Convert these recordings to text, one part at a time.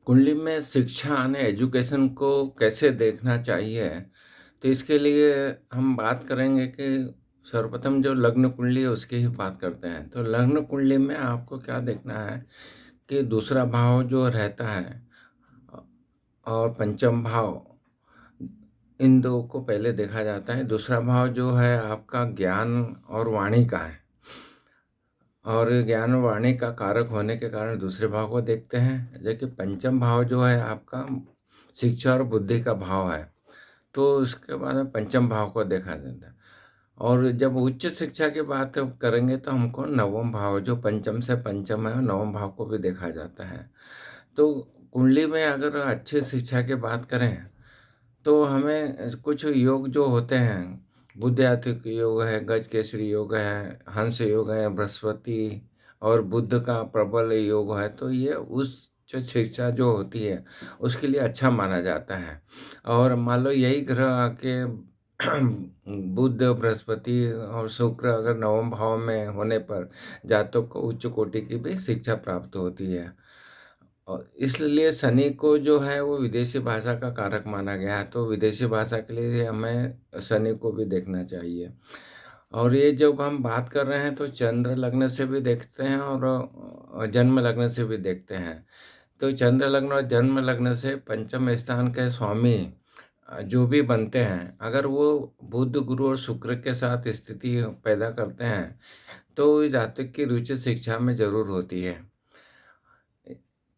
कुंडली में शिक्षा यानी एजुकेशन को कैसे देखना चाहिए? तो इसके लिए हम बात करेंगे कि सर्वप्रथम जो लग्न कुंडली है उसकी ही बात करते हैं। तो लग्न कुंडली में आपको क्या देखना है कि दूसरा भाव जो रहता है अ, और पंचम भाव, इन 2 को पहले देखा जाता है। दूसरा भाव जो है आपका ज्ञान और वाणी का है। और ज्ञान और वाणी का कारक होने के कारण दूसरे भाव को देखते हैं, जबकि पंचम भाव जो है आपका शिक्षा और बुद्धि का भाव है, तो उसके बाद में पंचम भाव को देखा जाता है। और जब उच्च शिक्षा की बात करेंगे तो हमको नवम भाव जो पंचम से पंचम है, नवम भाव को भी देखा जाता है। तो कुंडली में अगर अच्छी शिक्षा की बात करें तो हमें कुछ योग जो होते हैं, बुद्धात्विक योग है, गजकेसरी योग है, हंस योग है, बृहस्पति और बुध का प्रबल योग है, तो ये उस जो शिक्षा जो होती है, उसके लिए अच्छा माना जाता है। और मान लो यही ग्रह आके बुध, बृहस्पति और शुक्र अगर नवम भाव में होने पर जातक को उच्च कोटि की भी शिक्षा प्राप्त होती है। और इसलिए शनि को जो है वो विदेशी भाषा का कारक माना गया है, तो विदेशी भाषा के लिए हमें शनि को भी देखना चाहिए। और ये जब हम बात कर रहे हैं तो चंद्र लग्न से भी देखते हैं और जन्म लग्न से भी देखते हैं। तो चंद्र लग्न और जन्म लग्न से पंचम स्थान के स्वामी जो भी बनते हैं, अगर वो बुध, गुरु और शुक्र के साथ स्थिति पैदा करते हैं, तो जातक की रुचि शिक्षा में ज़रूर होती है।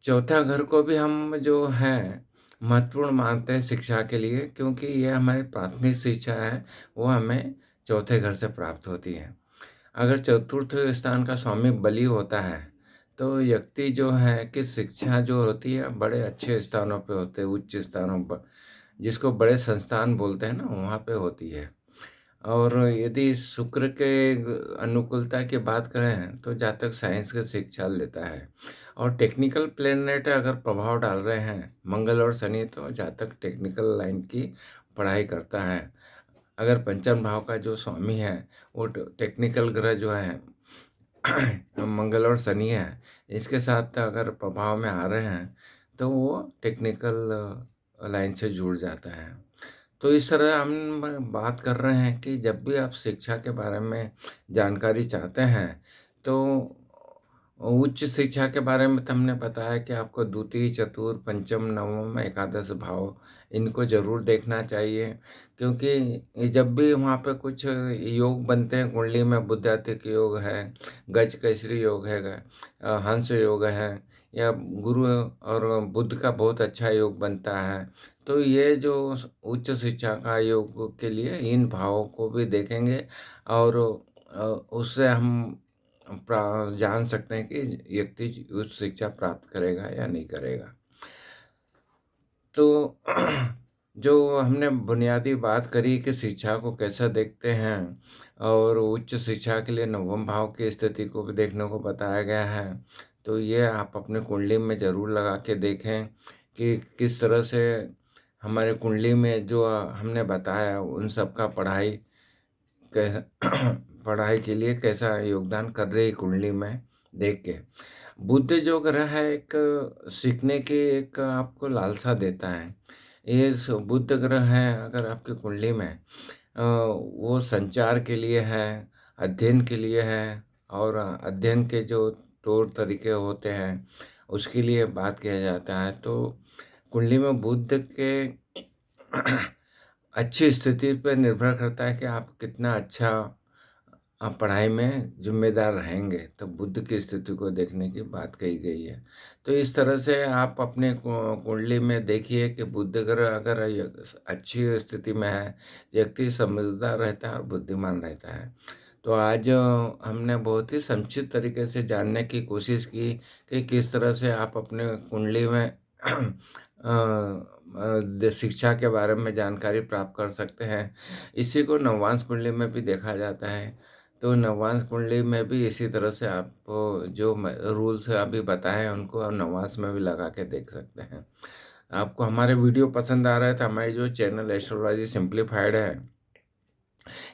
चौथा घर को भी हम जो है महत्वपूर्ण मानते हैं शिक्षा के लिए, क्योंकि ये हमारी प्राथमिक शिक्षा है, वो हमें चौथे घर से प्राप्त होती है। अगर चतुर्थ स्थान का स्वामी बली होता है, तो व्यक्ति जो है कि शिक्षा जो होती है बड़े अच्छे स्थानों पे होते हैं, उच्च स्थानों पर, जिसको बड़े संस्थान बोलते हैं ना, वहाँ पे होती है। और यदि शुक्र के अनुकूलता की बात करें तो जातक साइंस की शिक्षा लेता है। और टेक्निकल प्लेनेट अगर प्रभाव डाल रहे हैं मंगल और शनि, तो जातक टेक्निकल लाइन की पढ़ाई करता है। अगर पंचम भाव का जो स्वामी है वो टेक्निकल ग्रह जो है मंगल और शनि है, इसके साथ अगर प्रभाव में आ रहे हैं तो वो टेक्निकल लाइन से जुड़ जाता है। तो इस तरह हम बात कर रहे हैं कि जब भी आप शिक्षा के बारे में जानकारी चाहते हैं, तो उच्च शिक्षा के बारे में तो हमने बताया कि आपको द्वितीय, चतुर्थ, पंचम, नवम, एकादश भाव इनको ज़रूर देखना चाहिए, क्योंकि ये जब भी वहाँ पे कुछ योग बनते हैं कुंडली में, बुद्धात्विक योग है, गजकेसरी योग है, हंस योग है, या गुरु और बुध का बहुत अच्छा योग बनता है, तो ये जो उच्च शिक्षा का योग के लिए इन भावों को भी देखेंगे। और उससे हम जान सकते हैं कि व्यक्ति उच्च शिक्षा प्राप्त करेगा या नहीं करेगा। तो जो हमने बुनियादी बात करी कि शिक्षा को कैसा देखते हैं, और उच्च शिक्षा के लिए नवम भाव की स्थिति को भी देखने को बताया गया है, तो ये आप अपने कुंडली में ज़रूर लगा के देखें कि किस तरह से हमारे कुंडली में जो हमने बताया उन सब का कैसा पढ़ाई के लिए कैसा योगदान कर रही है कुंडली में देख के। बुध जो ग्रह है एक सीखने की एक आपको लालसा देता है। ये बुध ग्रह है अगर आपकी कुंडली में, वो संचार के लिए है, अध्ययन के लिए है, और अध्ययन के जो तौर तरीके होते हैं उसके लिए बात किया जाता है। तो कुंडली में बुध के अच्छी स्थिति पे निर्भर करता है कि आप कितना अच्छा पढ़ाई में ज़िम्मेदार रहेंगे, तो बुध की स्थिति को देखने की बात कही गई है। तो इस तरह से आप अपने कुंडली में देखिए कि बुध ग्रह अगर अच्छी स्थिति में है, व्यक्ति समझदार रहता है और बुद्धिमान रहता है। तो आज हमने बहुत ही संक्षिप्त तरीके से जानने की कोशिश की कि किस तरह से आप अपने कुंडली में शिक्षा के बारे में जानकारी प्राप्त कर सकते हैं। इसी को नवांश कुंडली में भी देखा जाता है। तो नवांश कुंडली में भी इसी तरह से आपको जो रूल्स अभी बताए हैं उनको आप नवांश में भी लगा के देख सकते हैं। आपको हमारे वीडियो पसंद आ रहा है तो हमारी जो चैनल एस्ट्रोलॉजी सिंप्लीफाइड है,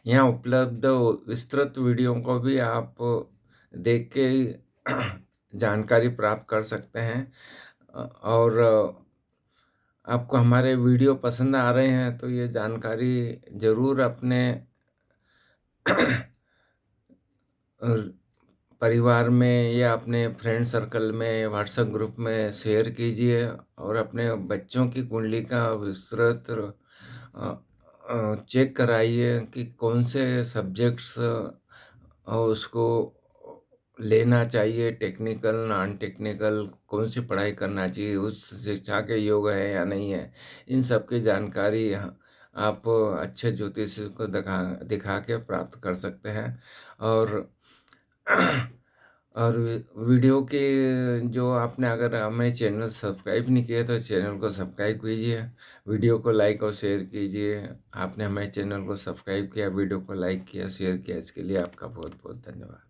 यहाँ उपलब्ध विस्तृत वीडियो को भी आप देख के जानकारी प्राप्त कर सकते हैं। और आपको हमारे वीडियो पसंद आ रहे हैं तो ये जानकारी ज़रूर अपने अ, परिवार में या अपने फ्रेंड सर्कल में, व्हाट्सएप ग्रुप में शेयर कीजिए और अपने बच्चों की कुंडली का विस्तृत अ चेक कराइए कि कौन से सब्जेक्ट्स उसको लेना चाहिए, टेक्निकल, नॉन टेक्निकल, कौन-सी पढ़ाई करना चाहिए, उस शिक्षा के योग्य है या नहीं है। इन सब की जानकारी आप अच्छे ज्योतिषी को दिखा के प्राप्त कर सकते हैं। और और वीडियो के जो आपने अगर हमें चैनल सब्सक्राइब नहीं किया तो चैनल को सब्सक्राइब कीजिए, वीडियो को लाइक और शेयर कीजिए। आपने हमारे चैनल को सब्सक्राइब किया, वीडियो को लाइक किया, शेयर किया, इसके लिए आपका बहुत-बहुत धन्यवाद।